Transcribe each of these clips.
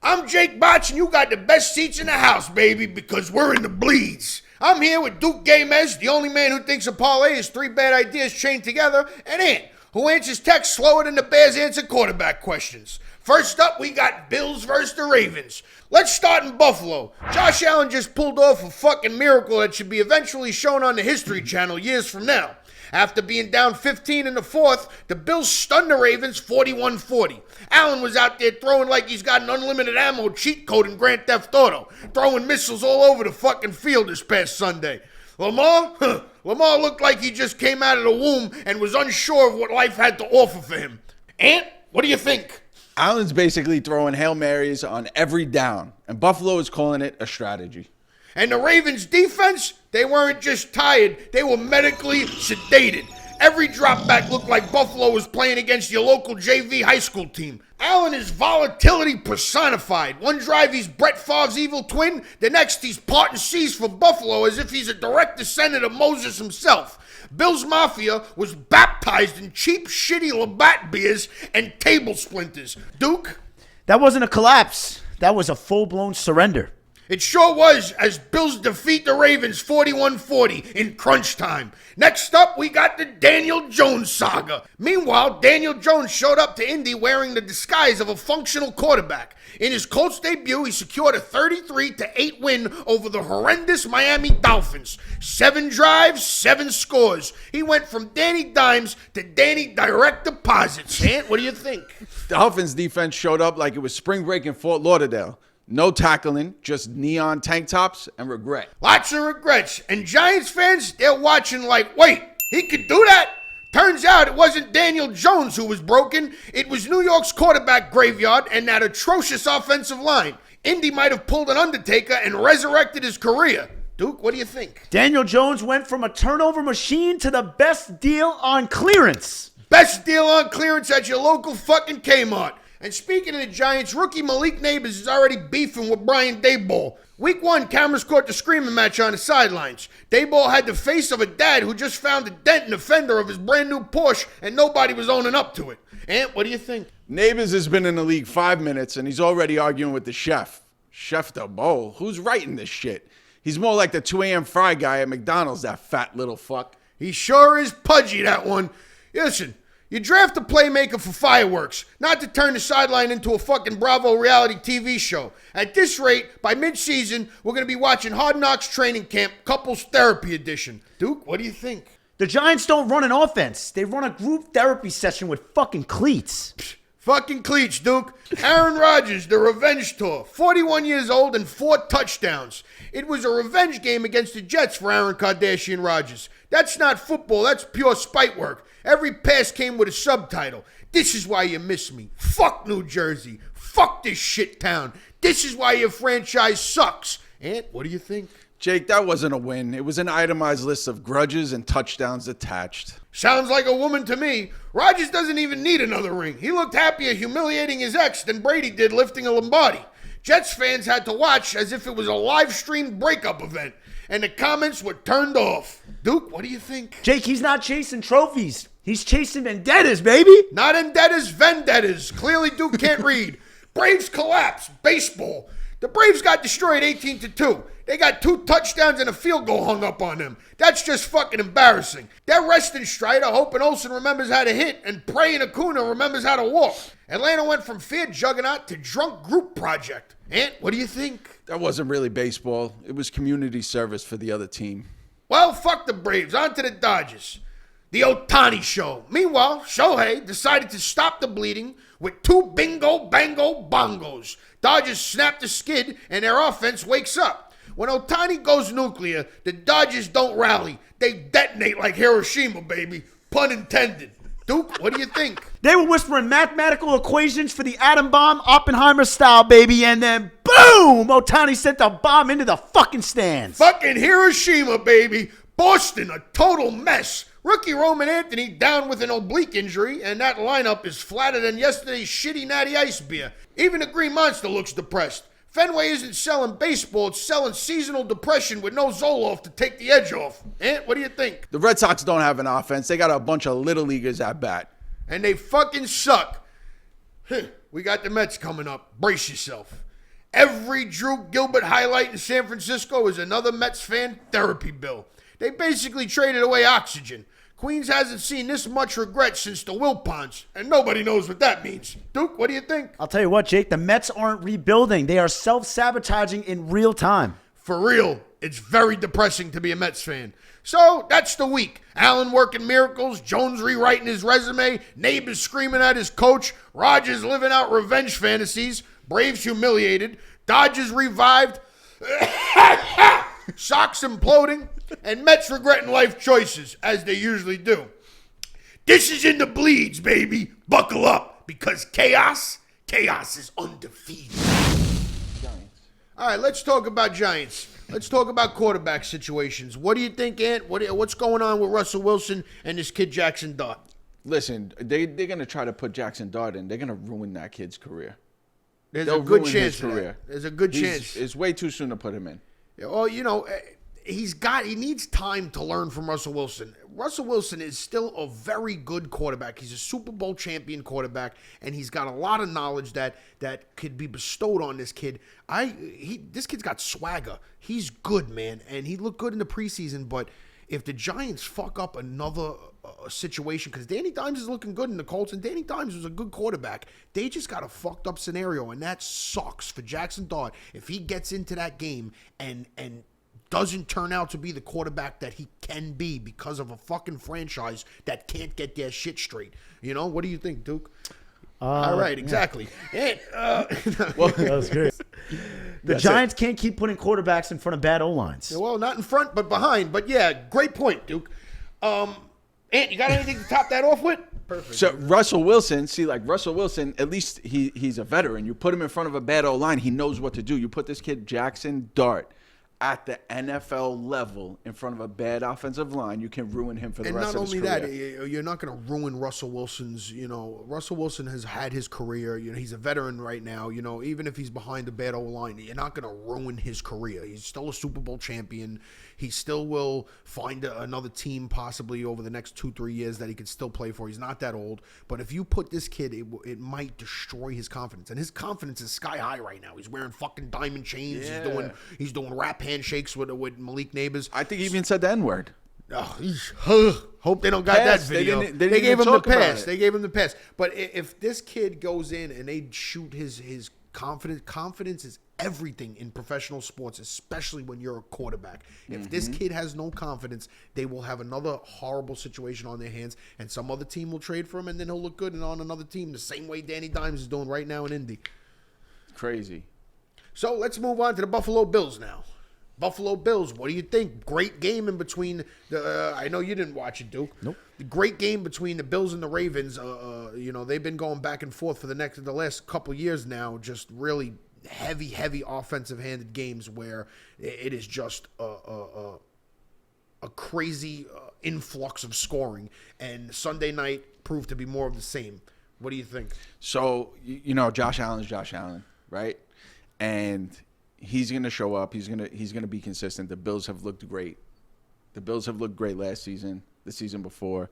I'm Jake Botch, and you got the best seats in the house, baby, because we're in the bleeds. I'm here with Duke Gamez, the only man who thinks a parlay is three bad ideas chained together, and Ant, who answers texts slower than the Bears answer quarterback questions. First up, we got Bills versus the Ravens. Let's start in Buffalo. Josh Allen just pulled off a fucking miracle that should be eventually shown on the History Channel years from now. After being down 15 in the fourth, the Bills stunned the Ravens 41-40. Allen was out there throwing like he's got an unlimited ammo cheat code in Grand Theft Auto, throwing missiles all over the fucking field this past Sunday. Lamar looked like he just came out of the womb and was unsure of what life had to offer for him. Ant, what do you think? Allen's basically throwing Hail Marys on every down, and Buffalo is calling it a strategy. And the Ravens' defense, they weren't just tired, they were medically sedated. Every drop back looked like Buffalo was playing against your local JV high school team. Allen is volatility personified. One drive he's Brett Favre's evil twin, the next he's parting seas for Buffalo as if he's a direct descendant of Moses himself. Bills Mafia was baptized in cheap, shitty Labatt beers and table splinters. Duke? That wasn't a collapse. That was a full-blown surrender. It sure was, as Bills defeat the Ravens 41-40 in crunch time. Next up, we got the Daniel Jones saga. Meanwhile, Daniel Jones showed up to Indy wearing the disguise of a functional quarterback. In his Colts debut, he secured a 33-8 win over the horrendous Miami Dolphins. 7 drives, 7 scores. He went from Danny Dimes to Danny Direct Deposits. Ant, what do you think? Dolphins defense showed up like it was spring break in Fort Lauderdale. No tackling, just neon tank tops and regret. Lots of regrets. And Giants fans, they're watching like, wait, he could do that? Turns out it wasn't Daniel Jones who was broken. It was New York's quarterback graveyard and that atrocious offensive line. Indy might have pulled an Undertaker and resurrected his career. Duke, what do you think? Daniel Jones went from a turnover machine to the best deal on clearance. Best deal on clearance at your local fucking Kmart. And speaking of the Giants, rookie Malik Neighbors is already beefing with Brian Daboll. Week 1, cameras caught the screaming match on the sidelines. Daboll had the face of a dad who just found a dent in the fender of his brand new Porsche and nobody was owning up to it. Ant, what do you think? Neighbors has been in the league 5 minutes and he's already arguing with the chef. Chef Daboll? Who's writing this shit? He's more like the 2 a.m. fry guy at McDonald's, that fat little fuck. He sure is pudgy, that one. Listen. You draft a playmaker for fireworks, not to turn the sideline into a fucking Bravo reality TV show. At this rate, by mid-season, we're going to be watching Hard Knocks Training Camp Couples Therapy Edition. Duke, what do you think? The Giants don't run an offense. They run a group therapy session with fucking cleats. Fucking cleats, Duke. Aaron Rodgers, the revenge tour. 41 years old and 4 touchdowns. It was a revenge game against the Jets for Aaron Kardashian Rodgers. That's not football. That's pure spite work. Every pass came with a subtitle. This is why you miss me. Fuck New Jersey. Fuck this shit town. This is why your franchise sucks. Ant, what do you think? Jake, that wasn't a win. It was an itemized list of grudges and touchdowns attached. Sounds like a woman to me. Rodgers doesn't even need another ring. He looked happier humiliating his ex than Brady did lifting a Lombardi. Jets fans had to watch as if it was a live-streamed breakup event, and the comments were turned off. Duke, what do you think? Jake, he's not chasing trophies. He's chasing vendettas, baby. Not vendettas, vendettas. Clearly Duke can't read. Braves collapse. Baseball. The Braves got destroyed 18-2. They got 2 touchdowns and a field goal hung up on them. That's just fucking embarrassing. They're resting Strider, hoping Olsen remembers how to hit, and praying Acuna remembers how to walk. Atlanta went from fear juggernaut to drunk group project. Ant, what do you think? That wasn't really baseball. It was community service for the other team. Well, fuck the Braves. On to the Dodgers. The Ohtani show. Meanwhile, Shohei decided to stop the bleeding with 2 bingo bango bongos. Dodgers snap the skid and their offense wakes up. When Ohtani goes nuclear, the Dodgers don't rally. They detonate like Hiroshima, baby. Pun intended. Duke, what do you think? They were whispering mathematical equations for the atom bomb, Oppenheimer style, baby, and then boom! Ohtani sent the bomb into the fucking stands. Fucking Hiroshima, baby. Boston, a total mess. Rookie Roman Anthony down with an oblique injury, and that lineup is flatter than yesterday's shitty Natty Ice beer. Even the Green Monster looks depressed. Fenway isn't selling baseball, it's selling seasonal depression with no Zoloft to take the edge off. Ant, what do you think? The Red Sox don't have an offense. They got a bunch of little leaguers at bat. And they fucking suck. We got the Mets coming up. Brace yourself. Every Drew Gilbert highlight in San Francisco is another Mets fan therapy bill. They basically traded away oxygen. Queens hasn't seen this much regret since the Wilpons, and nobody knows what that means. Duke, what do you think? I'll tell you what, Jake, the Mets aren't rebuilding. They are self-sabotaging in real time. For real, it's very depressing to be a Mets fan. So that's the week. Allen working miracles, Jones rewriting his resume, neighbors screaming at his coach, Rodgers living out revenge fantasies, Braves humiliated, Dodgers revived, Sox imploding, and Mets regretting life choices, as they usually do. This is in the bleeds, baby. Buckle up, because chaos is undefeated. All right, let's talk about Giants. Let's talk about quarterback situations. What do you think, Ant? What's going on with Russell Wilson and this kid Jackson Dart? Listen, they're going to try to put Jackson Dart in. They're going to ruin that kid's career. There's a good chance for that. There's a good chance. It's way too soon to put him in. Well, you know, he needs time to learn from Russell Wilson. Russell Wilson is still a very good quarterback. He's a Super Bowl champion quarterback, and he's got a lot of knowledge that could be bestowed on this kid. This kid's got swagger. He's good, man, and he looked good in the preseason. But if the Giants fuck up another situation, because Danny Dimes is looking good in the Colts, and Danny Dimes was a good quarterback, they just got a fucked up scenario, and that sucks for Jackson Dart if he gets into that game and doesn't turn out to be the quarterback that he can be because of a fucking franchise that can't get their shit straight. You know, what do you think, Duke? All right, exactly. Yeah. Well, that was great. The Giants can't keep putting quarterbacks in front of bad O-lines. Well, not in front, but behind. But yeah, great point, Duke. Ant, you got anything to top that off with? Perfect. So Russell Wilson, at least he's a veteran. You put him in front of a bad O-line, he knows what to do. You put this kid Jackson Dart at the NFL level in front of a bad offensive line, you can ruin him for the rest of his career. And not only that, you're not going to ruin Russell Wilson's, Russell Wilson has had his career. He's a veteran right now. Even if he's behind a bad O-line, you're not going to ruin his career. He's still a Super Bowl champion. He still will find another team possibly over the next 2-3 years that he could still play for. He's not that old. But if you put this kid, it might destroy his confidence. And his confidence is sky high right now. He's wearing fucking diamond chains. Yeah. He's doing rap handshakes with Malik Neighbors. I think he even said the N-word. Hope they don't got that video. They gave him the pass. They gave him the pass. But if this kid goes in and they shoot his confidence is everything in professional sports, especially when you're a quarterback. If this kid has no confidence, they will have another horrible situation on their hands, and some other team will trade for him, and then he'll look good and on another team, the same way Danny Dimes is doing right now in Indy. Crazy. So let's move on to the Buffalo Bills now. Buffalo Bills, what do you think? Great game in between the. I know you didn't watch it, Duke. Nope. The great game between the Bills and the Ravens. They've been going back and forth for the last couple years now. Just really heavy offensive-handed games where it is just a crazy influx of scoring. And Sunday night proved to be more of the same. What do you think? So Josh Allen's Josh Allen, right? And he's going to show up. He's going to be consistent. The Bills have looked great. The Bills have looked great last season, the season before.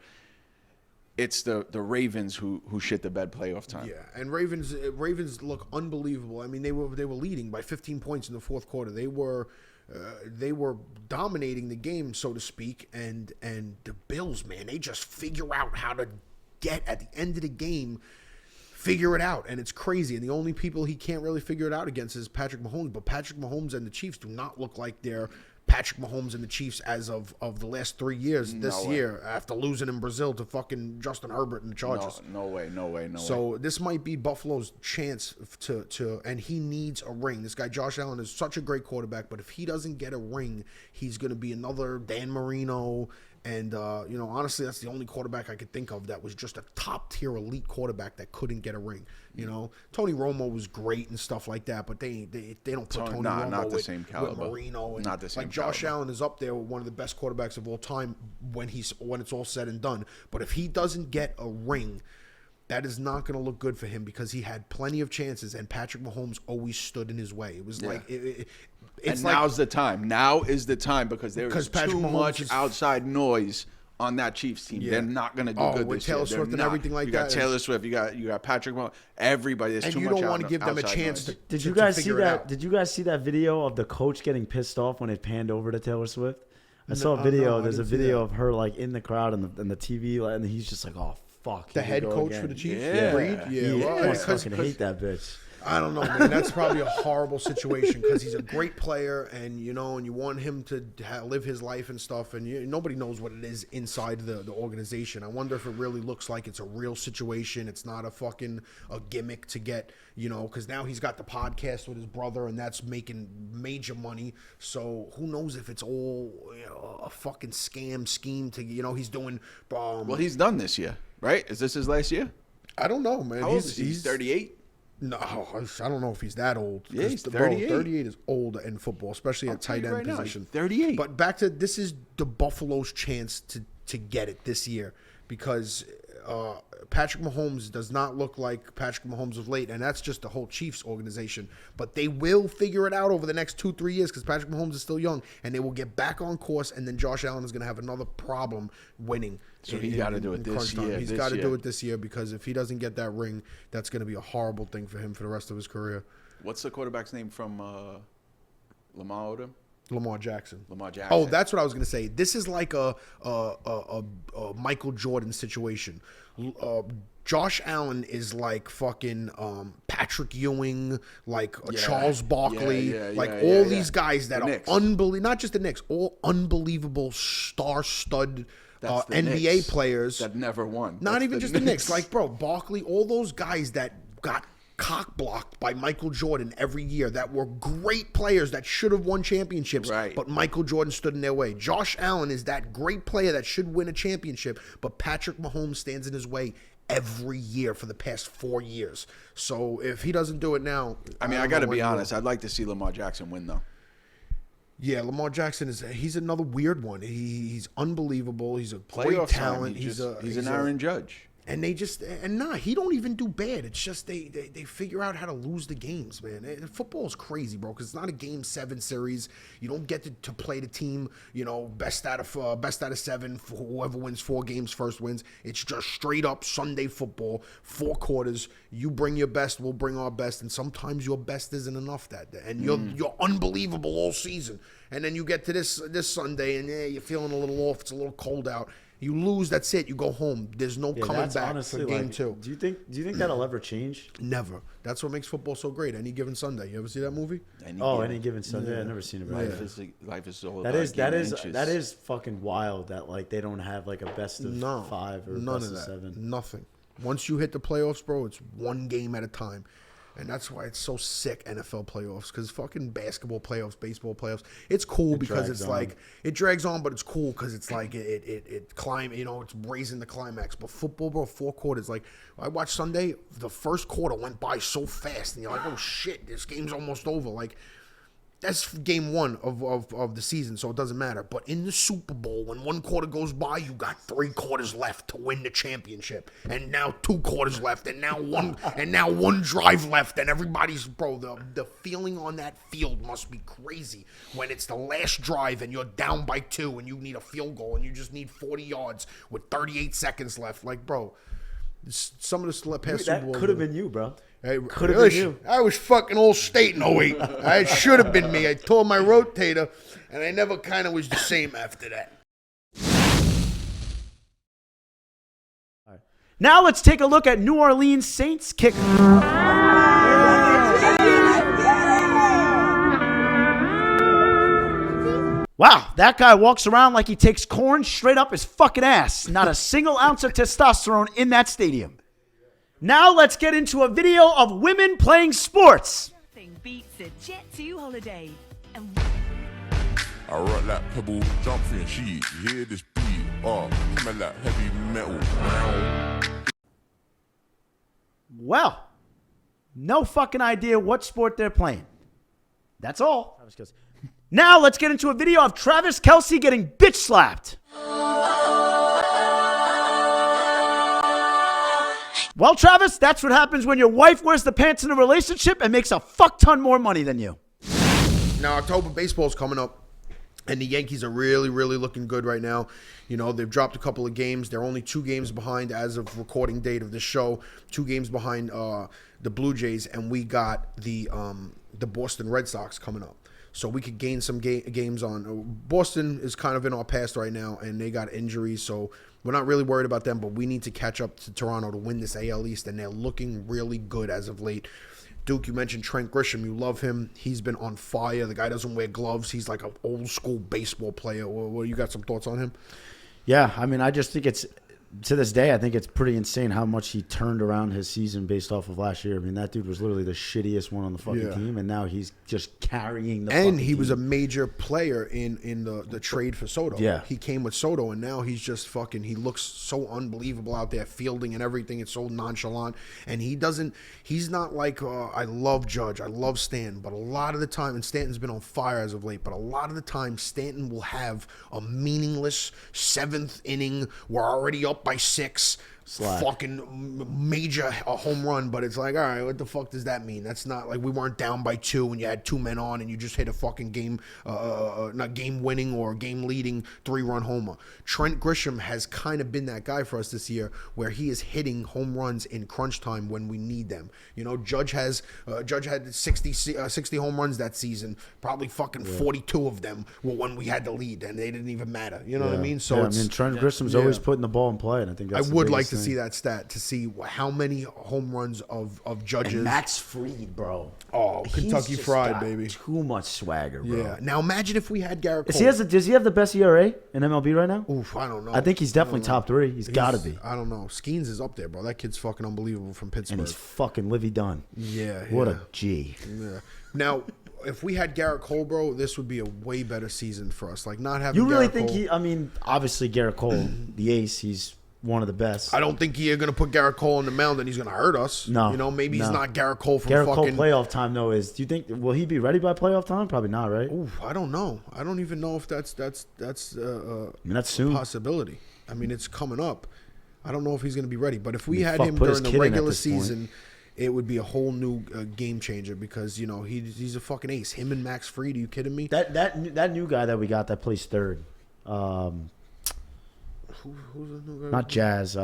It's the Ravens who shit the bed playoff time. Yeah, and Ravens look unbelievable. I mean, they were leading by 15 points in the fourth quarter. They were dominating the game, so to speak. And the Bills, man, they just figure out how to get at the end of the game. Figure it out, and it's crazy. And the only people he can't really figure it out against is Patrick Mahomes. But Patrick Mahomes and the Chiefs do not look like they're Patrick Mahomes and the Chiefs as of the last 3 years year after losing in Brazil to fucking Justin Herbert and the Chargers. No way. So this might be Buffalo's chance to and he needs a ring. This guy Josh Allen is such a great quarterback, but if he doesn't get a ring, he's going to be another Dan Marino. And, honestly, that's the only quarterback I could think of that was just a top-tier elite quarterback that couldn't get a ring. Tony Romo was great and stuff like that, but they don't put Tony Romo not the same caliber. With Marino. And not the same like Josh Allen is up there with one of the best quarterbacks of all time when it's all said and done. But if he doesn't get a ring, that is not going to look good for him because he had plenty of chances, and Patrick Mahomes always stood in his way. It was like now's the time. Now is the time because there is too much outside noise on that Chiefs team. Yeah. They're not going to do good with this Taylor year. They're Swift and not. everything like you got that. Taylor Swift. You got Patrick Mahomes. Everybody. There's And too you much don't want to give them a outside chance noise. Did to you guys see figure it that? out. Did you guys see that video of the coach getting pissed off when it panned over to Taylor Swift? I saw a video. no, I There's a didn't see video that. of her like in the crowd and the TV, and he's just like, "Oh fuck." The here we head go coach again. for the Chiefs, Yeah. Reed. Yeah, well, I because fucking hate that bitch. I don't know, man. That's probably a horrible situation because he's a great player, and you want him to live his life and stuff, and nobody knows what it is inside the organization. I wonder if it really looks like it's a real situation. It's not a gimmick to get, because now he's got the podcast with his brother, and that's making major money. So who knows if it's all a fucking scheme to he's doing. Well, he's done this year, right? Is this his last year? I don't know, man. How old is he? He's 38. No, I don't know if he's that old. Yeah, he's 38. 38. 38 is old in football, especially at tight end Right now, he's position. 38. But back to this is the Buffalo's chance to get it this year because Patrick Mahomes does not look like Patrick Mahomes of late, and that's just the whole Chiefs organization. But they will figure it out over the next 2-3 years because Patrick Mahomes is still young, and they will get back on course. And then Josh Allen is going to have another problem winning. So he got to do it this year. He's got to do it this year because if he doesn't get that ring, that's going to be a horrible thing for him for the rest of his career. What's the quarterback's name from Lamar Odom? Lamar Jackson. Lamar Jackson. Oh, that's what I was going to say. This is like a Michael Jordan situation. Josh Allen is like fucking Patrick Ewing, like Charles Barkley, all these guys that are unbelievable. Not just the Knicks, all unbelievable star-stud NBA Knicks players that never won. Not That's even just the Knicks. Like, bro, Barkley, all those guys that got cock blocked by Michael Jordan every year that were great players that should have won championships, Right. but Michael Jordan stood in their way. Josh Allen is that great player that should win a championship, but Patrick Mahomes stands in his way every year for the past 4 years. So if he doesn't do it now, I mean, I got to be honest. I'd like to see Lamar Jackson win, though. Yeah, Lamar Jackson he's another weird one. He's unbelievable. He's a great Playoff talent. time, he's an Aaron Judge. And they just he don't even do bad. It's just they figure out how to lose the games, man. Football is crazy, bro, because it's not a Game 7 series. You don't get to play the team, best out of 7. Whoever wins 4 games first wins. It's just straight up Sunday football, 4 quarters. You bring your best, we'll bring our best, and sometimes your best isn't enough that day. And you're unbelievable all season, and then you get to this Sunday, and you're feeling a little off. It's a little cold out. You lose, that's it. You go home. There's no coming back honestly, for game 2. Do you think that'll ever change? Never. That's what makes football so great. Any Given Sunday. You ever see that movie? Any given Sunday. I've never seen it. Life is all That about is inches. that is fucking wild. That like they don't have like a best of 5 or none best of of that. 7. Nothing. Once you hit the playoffs, bro, it's one game at a time. And that's why it's so sick, NFL playoffs, because fucking basketball playoffs, baseball playoffs, it's cool because it's like, it drags on, but it's cool because it's like, it climb, it's raising the climax. But football, bro, 4 quarters, like, I watched Sunday, the first quarter went by so fast, and you're like, oh shit, this game's almost over. Like, that's game 1 of the season, so it doesn't matter. But in the Super Bowl, when 1 quarter goes by, you got 3 quarters left to win the championship, and now 2 quarters left, and now one drive left, and everybody's the feeling on that field must be crazy when it's the last drive and you're down by 2 and you need a field goal and you just need 40 yards with 38 seconds left. Like, bro, some of the past Super Bowls That could have been you, bro. Hey, Could have been you. I was fucking all state in 08. It should have been me. I tore my rotator, and I never kind of was the same after that. Now let's take a look at New Orleans Saints kicker. Wow, that guy walks around like he takes corn straight up his fucking ass. Not a single ounce of testosterone in that stadium. Now let's get into a video of women playing sports. Nothing beats a Jet 2 holiday. And I rock like pebble, jump in sheet, you hear this beat, coming like heavy metal. Well, no fucking idea what sport they're playing. That's all. Now let's get into a video of Travis Kelce getting bitch slapped. Well, Travis, that's what happens when your wife wears the pants in a relationship and makes a fuck ton more money than you. Now, October baseball's coming up, And the Yankees are really, really looking good right now. You know, they've dropped a couple of games. They're only 2 games behind as of recording date of this show. 2 games behind the Blue Jays, and we got the Boston Red Sox coming up. So we could gain some games on. Boston is kind of in our past right now, and they got injuries, so we're not really worried about them, but we need to catch up to Toronto to win this AL East, and they're looking really good as of late. Duke, you mentioned Trent Grisham. You love him. He's been on fire. The guy doesn't wear gloves. He's like an old-school baseball player. Well, you got some thoughts on him? Yeah, I mean, I just think it's, to this day, I think it's pretty insane how much he turned around his season based off of last year. I mean, that dude was literally the shittiest one on the fucking team, and now he's just carrying the fucking And he was a team. major player in the trade for Soto. Yeah. He came with Soto, and now he's just fucking, he looks so unbelievable out there, fielding and everything. It's so nonchalant. And he's not like, I love Judge, I love Stanton, but a lot of the time, and Stanton's been on fire as of late, but a lot of the time, Stanton will have a meaningless 7th inning, we're already up by 6, Slack. fucking major home run, but it's like, all right, what the fuck does that mean? That's not like we weren't down by 2 and you had 2 men on and you just hit a fucking game, not game winning or game leading 3-run homer. Trent Grisham has kind of been that guy for us this year, where he is hitting home runs in crunch time when we need them. You know, Judge had 60 home runs that season. Probably fucking 42 of them were when we had the lead, and they didn't even matter. You know what I mean? So I mean, Trent Grisham's always putting the ball in play, and I think that's I the would biggest like to thing. see that stat, to see how many home runs of Judges. And Max Fried, bro. Oh, Kentucky He's just Fried, got baby. Too much swagger, bro. Yeah. Now imagine if we had Garrett Cole. Does he have the best ERA in MLB right now? Oof, I don't know. I think he's definitely top 3. He's got to be. I don't know. Skeens is up there, bro. That kid's fucking unbelievable from Pittsburgh. And he's fucking Livy Dunn. Yeah. What yeah. a G. Yeah. Now, if we had Garrett Cole, bro, this would be a way better season for us. Like, not having You really Garrett think Cole, I mean, obviously Garrett Cole, the ace, he's one of the best. I don't think you're going to put Garrett Cole on the mound and he's going to hurt us. No. You know, maybe he's No. not Garrett Cole from Garrett fucking... Cole playoff time, though, do you think, will he be ready by playoff time? Probably not, right? Oof, I don't know. I don't even know if that's I mean, that's soon. possibility. I mean, it's coming up. I don't know if he's going to be ready. But if we I mean, had fuck, him put his during kid the in at regular this point. season, it would be a whole new game changer, because, you know, he's a fucking ace. Him and Max Fried, are you kidding me? That new guy that we got that plays third, Who's the new guy? not Jazz.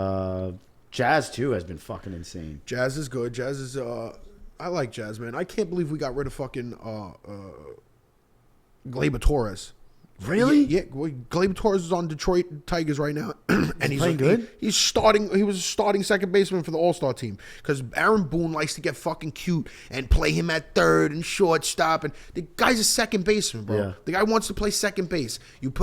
Jazz too has been fucking insane. Jazz is good. Jazz is I like Jazz, man. I can't believe we got rid of fucking Gleyber Torres. Really? Yeah. Gleyber Torres is on Detroit Tigers right now, and he's playing good? He's starting. He was a starting second baseman for the All-Star team, because Aaron Boone likes to get fucking cute and play him at third and shortstop, and the guy's a second baseman, bro. Yeah. The guy wants to play second base.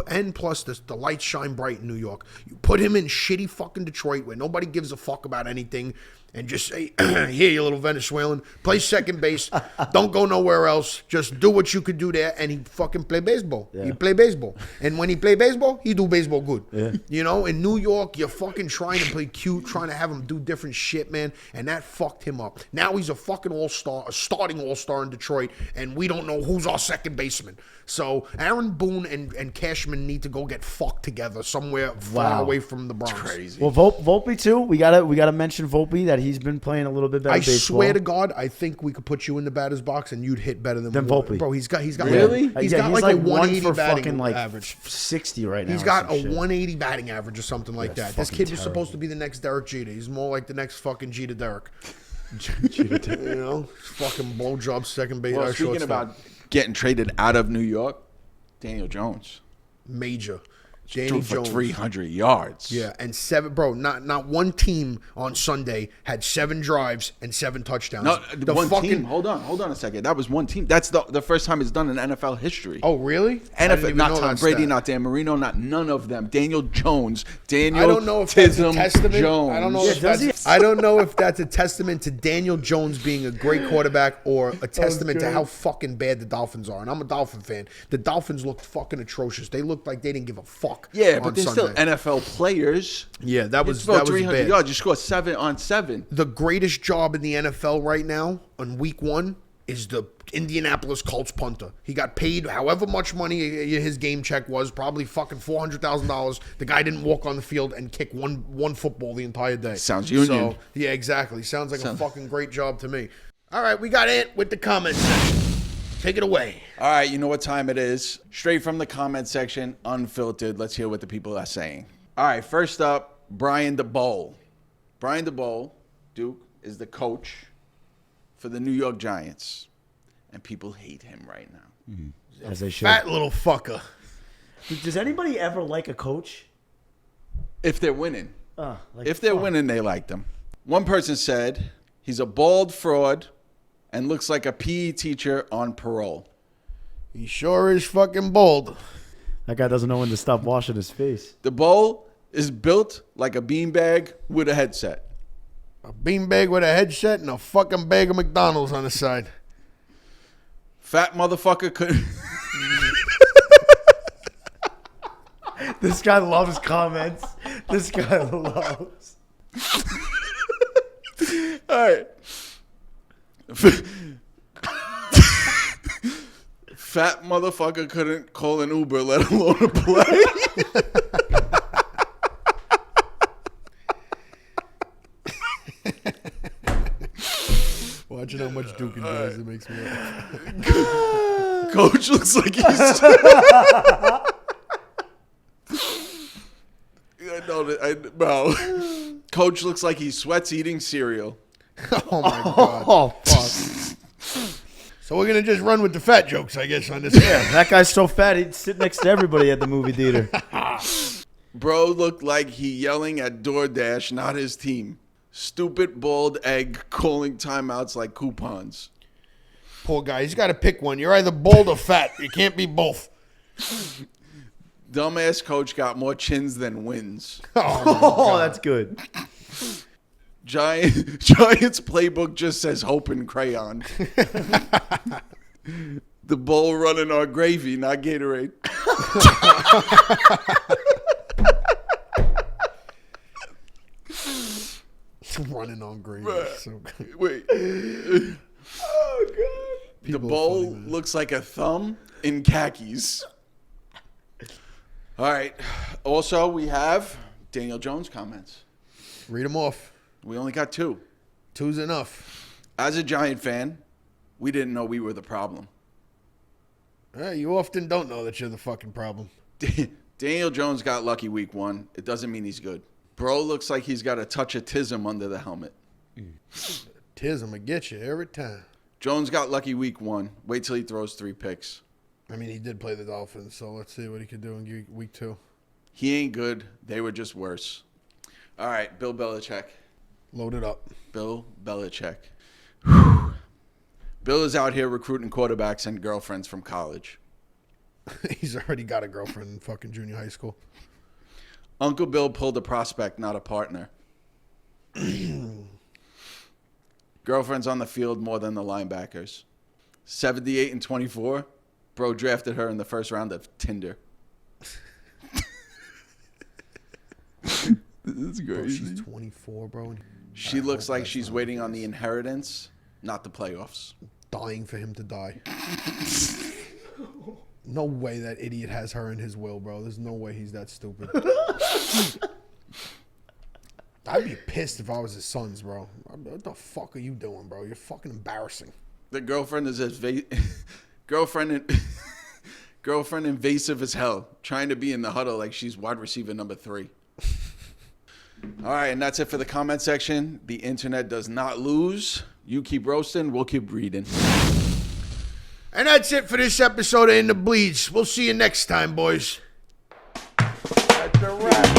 And plus the lights shine bright in New York. You put him in shitty fucking Detroit, where nobody gives a fuck about anything, and just say, here, you little Venezuelan, play second base. Don't go nowhere else. Just do what you could do there. And he fucking play baseball. Yeah. He play baseball. And when he play baseball, he do baseball good. Yeah. You know, in New York, you're fucking trying to play cute, trying to have him do different shit, man. And that fucked him up. Now he's a fucking all-star, a starting all-star in Detroit, and we don't know who's our second baseman. So Aaron Boone and Cashman need to go get fucked together somewhere far Wow. away from the Bronx. Crazy. Well, Volpe too. We gotta mention Volpe, that he's been playing a little bit better I baseball. swear to God, I think we could put you in the batter's box and you'd hit better than Volpe. Bro, he's got Really? he's got like a 180 for batting fucking like average. 60 right now. He's or got some a shit. 180 batting average or something like Yeah, that. it's This fucking kid was terrible. supposed to be the next Derek Jeter. He's more like the next fucking Jeter Derek. You know, fucking blowjob second base. Well, speaking about getting traded out of New York, Daniel Jones major, Danny threw for Jones. 300 yards. Yeah, and 7, bro. Not one team on Sunday had 7 drives and 7 touchdowns. No, The one fucking- team. Hold on a second. That was one team. That's the first time it's done in NFL history. Oh, really? I didn't NFL, even not know Tom that Brady, stat. not Dan Marino, not none of them. Daniel Jones, Daniel I don't know if that's a Tism testament. Jones. I don't know. Yeah, If does that's, he? I don't know if that's a testament to Daniel Jones being a great quarterback or a testament to how fucking bad the Dolphins are. And I'm a Dolphin fan. The Dolphins looked fucking atrocious. They looked like they didn't give a fuck. Yeah, but on they're Sunday. still NFL players. Yeah, that You was throw that was 300 bad. yards. You score 7 on 7. The greatest job in the NFL right now on week 1 is the Indianapolis Colts punter. He got paid however much money his game check was, probably fucking $400,000. The guy didn't walk on the field and kick one football the entire day. Sounds union. So, yeah, exactly. Sounds like a fucking great job to me. All right, we got it with the comments section. Take it away. All right, you know what time it is. Straight from the comment section, unfiltered. Let's hear what the people are saying. All right, first up, Brian DeBole. Brian DeBole, Duke, is the coach for the New York Giants. And people hate him right now. As they should. Fat little fucker. Does anybody ever like a coach? If they're winning. Like, Winning, they like them. One person said he's a bald fraud and looks like a PE teacher on parole. He sure is fucking bold. That guy doesn't know when to stop washing his face. The bowl is built like a beanbag with a headset. A beanbag with a headset and a fucking bag of McDonald's on the side. Fat motherfucker could. This guy loves comments. This guy loves. All right. Fat motherfucker couldn't call an Uber, let alone a play. Watching how much Duke does, it makes me laugh. Coach looks like he's. Bro. Coach looks like he sweats eating cereal. Oh my god. Oh, fuck. So we're gonna just run with the fat jokes, I guess, on this. Yeah, that guy's so fat he'd sit next to everybody at the movie theater. Bro looked like he yelling at DoorDash, not his team. Stupid bald egg calling timeouts like coupons. Poor guy. He's got to pick one. You're either bold or fat. You can't be both. Dumbass coach got more chins than wins. Oh, that's good. Giants playbook just says hope in crayon. The bowl running on gravy, not Gatorade. Running on green. So good. Wait. Oh, God. The bowl looks like a thumb in khakis. All right. Also, we have Daniel Jones comments. Read them off. We only got 2. 2's enough. As a Giant fan, we didn't know we were the problem. You often don't know that you're the fucking problem. Daniel Jones got lucky week 1. It doesn't mean he's good. Bro looks like he's got a touch of tism under the helmet. Tism will get you every time. Jones got lucky week 1. Wait till he throws 3 picks. I mean, he did play the Dolphins, so let's see what he could do in week 2. He ain't good. They were just worse. All right, Bill Belichick. Load it up. Bill Belichick. Whew. Bill is out here recruiting quarterbacks and girlfriends from college. He's already got a girlfriend in fucking junior high school. Uncle Bill pulled a prospect, not a partner. Girlfriends on the field more than the linebackers. 78 and 24. Bro drafted her in the first round of Tinder. This is Bro, crazy. she's 24, bro. She looks like she's waiting on the inheritance, not the playoffs. Dying for him to die. No way that idiot has her in his will, bro. There's no way he's that stupid. I'd be pissed if I was his sons, bro. What the fuck are you doing, bro? You're fucking embarrassing. The girlfriend is girlfriend invasive as hell, trying to be in the huddle like she's wide receiver number 3. All right, and that's it for the comment section. The internet does not lose. You keep roasting, we'll keep reading. And that's it for this episode of In the Bleeds. We'll see you next time, boys. That's a wrap.